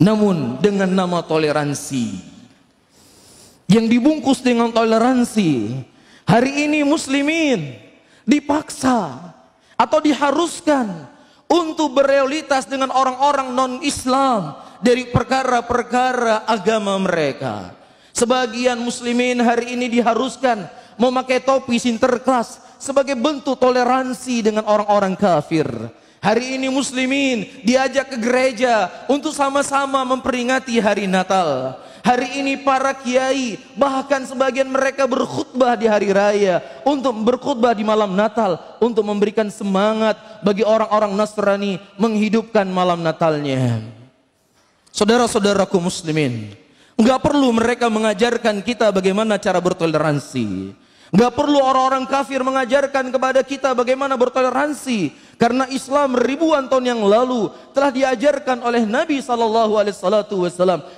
Namun dengan nama toleransi, yang dibungkus dengan toleransi, hari ini muslimin dipaksa atau diharuskan untuk berealitas dengan orang-orang non-Islam dari perkara-perkara agama mereka. Sebagian muslimin hari ini diharuskan memakai topi Sinterklas sebagai bentuk toleransi dengan orang-orang kafir. Hari ini muslimin diajak ke gereja untuk sama-sama memperingati hari Natal. Hari ini para kiai, bahkan sebagian mereka berkhutbah di hari raya, untuk berkhutbah di malam Natal, untuk memberikan semangat bagi orang-orang Nasrani menghidupkan malam Natalnya. Saudara-saudaraku muslimin, enggak perlu mereka mengajarkan kita bagaimana cara bertoleransi. Enggak perlu orang-orang kafir mengajarkan kepada kita bagaimana bertoleransi, karena Islam ribuan tahun yang lalu telah diajarkan oleh Nabi SAW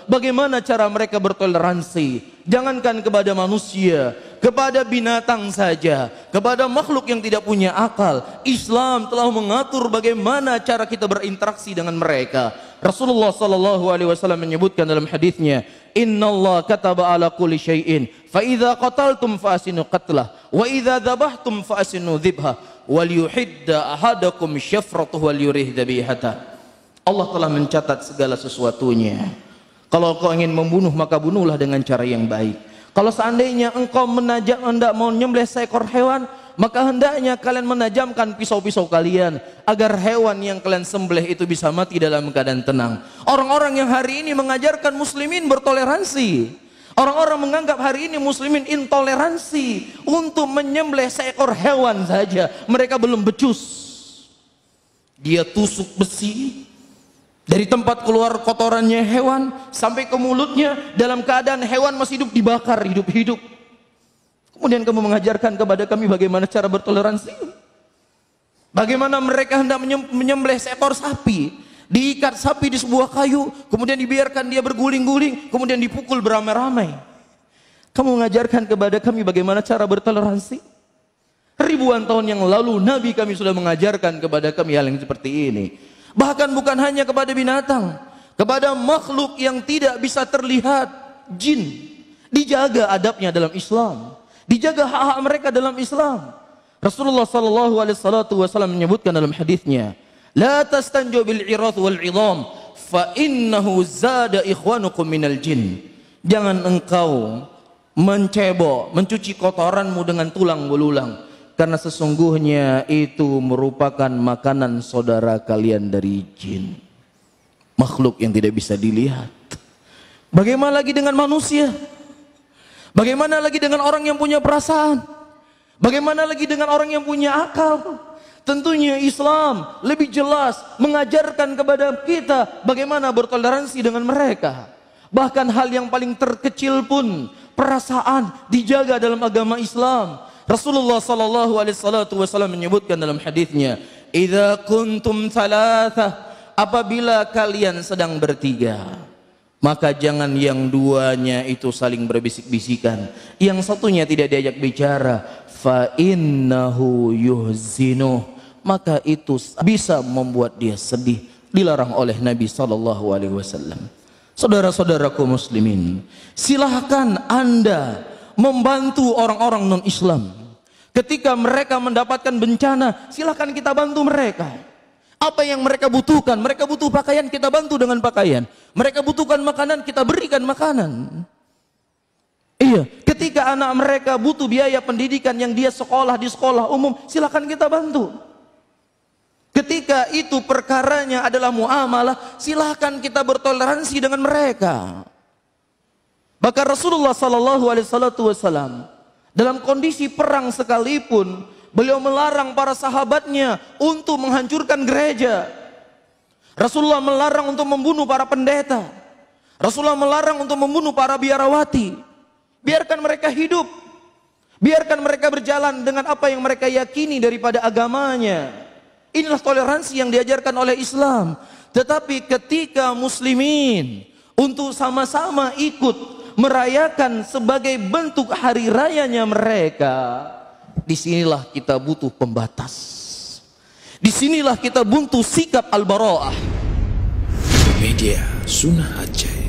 bagaimana cara mereka bertoleransi. Jangankan kepada manusia, kepada binatang saja, kepada makhluk yang tidak punya akal, Islam telah mengatur bagaimana cara kita berinteraksi dengan mereka. Rasulullah SAW menyebutkan dalam hadisnya, Innallaha kataba ala kulli syai'in fa idza qataltum fa asinu qatlah wa idza dzabhtum fa asinu dzibha wal yuhidda ahadakum syafratuhu wal yurih dzabihata. Allah telah mencatat segala sesuatunya. Kalau kau ingin membunuh, maka bunuhlah dengan cara yang baik. Kalau seandainya engkau hendak mau menyembelih seekor hewan, maka hendaknya kalian menajamkan pisau-pisau kalian agar hewan yang kalian sembelih itu bisa mati dalam keadaan tenang. Orang-orang yang hari ini mengajarkan muslimin bertoleransi, orang-orang menganggap hari ini muslimin intoleransi untuk menyembelih seekor hewan saja mereka belum becus. Dia tusuk besi dari tempat keluar kotorannya hewan sampai ke mulutnya, dalam keadaan hewan masih hidup, dibakar hidup-hidup. Kemudian kamu mengajarkan kepada kami bagaimana cara bertoleransi. Bagaimana mereka hendak menyembelih seekor sapi, diikat sapi di sebuah kayu, kemudian dibiarkan dia berguling-guling, kemudian dipukul beramai-ramai. Kamu mengajarkan kepada kami bagaimana cara bertoleransi. Ribuan tahun yang lalu Nabi kami sudah mengajarkan kepada kami hal yang seperti ini. Bahkan bukan hanya kepada binatang, kepada makhluk yang tidak bisa terlihat, jin, dijaga adabnya dalam Islam, dijaga hak-hak mereka dalam Islam. Rasulullah SAW menyebutkan dalam hadisnya, la tastanju bil irath wal idham fa innahu zada ikhwanukum minal jin. Jangan engkau mencebok, mencuci kotoranmu dengan tulang belulang, karena sesungguhnya itu merupakan makanan saudara kalian dari jin, makhluk yang tidak bisa dilihat. Bagaimana lagi dengan manusia? Bagaimana lagi dengan orang yang punya perasaan? Bagaimana lagi dengan orang yang punya akal? Tentunya Islam lebih jelas mengajarkan kepada kita bagaimana bertoleransi dengan mereka. Bahkan hal yang paling terkecil pun, perasaan, dijaga dalam agama Islam. Rasulullah SAW menyebutkan dalam hadisnya, idza kuntum thalatha, apabila kalian sedang bertiga, maka jangan yang duanya itu saling berbisik-bisikan, yang satunya tidak diajak bicara, fa innahu yuhzinuh, maka itu bisa membuat dia sedih, dilarang oleh Nabi SAW. Saudara-saudaraku muslimin, silahkan Anda membantu orang-orang non-Islam. Ketika mereka mendapatkan bencana, silahkan kita bantu mereka. Apa yang mereka butuhkan? Mereka butuh pakaian, kita bantu dengan pakaian. Mereka butuhkan makanan, kita berikan makanan. Iya, ketika anak mereka butuh biaya pendidikan yang dia sekolah di sekolah umum, silahkan kita bantu. Ketika itu perkaranya adalah muamalah, silahkan kita bertoleransi dengan mereka. Bahkan Rasulullah SAW dalam kondisi perang sekalipun, beliau melarang para sahabatnya untuk menghancurkan gereja. Rasulullah melarang untuk membunuh para pendeta. Rasulullah melarang untuk membunuh para biarawati. Biarkan mereka hidup, biarkan mereka berjalan dengan apa yang mereka yakini daripada agamanya. Inilah toleransi yang diajarkan oleh Islam. Tetapi ketika muslimin untuk sama-sama ikut merayakan sebagai bentuk hari rayanya mereka, disinilah kita butuh pembatas. Disinilah kita butuh sikap al-bara'ah. Media Sunnah Aceh.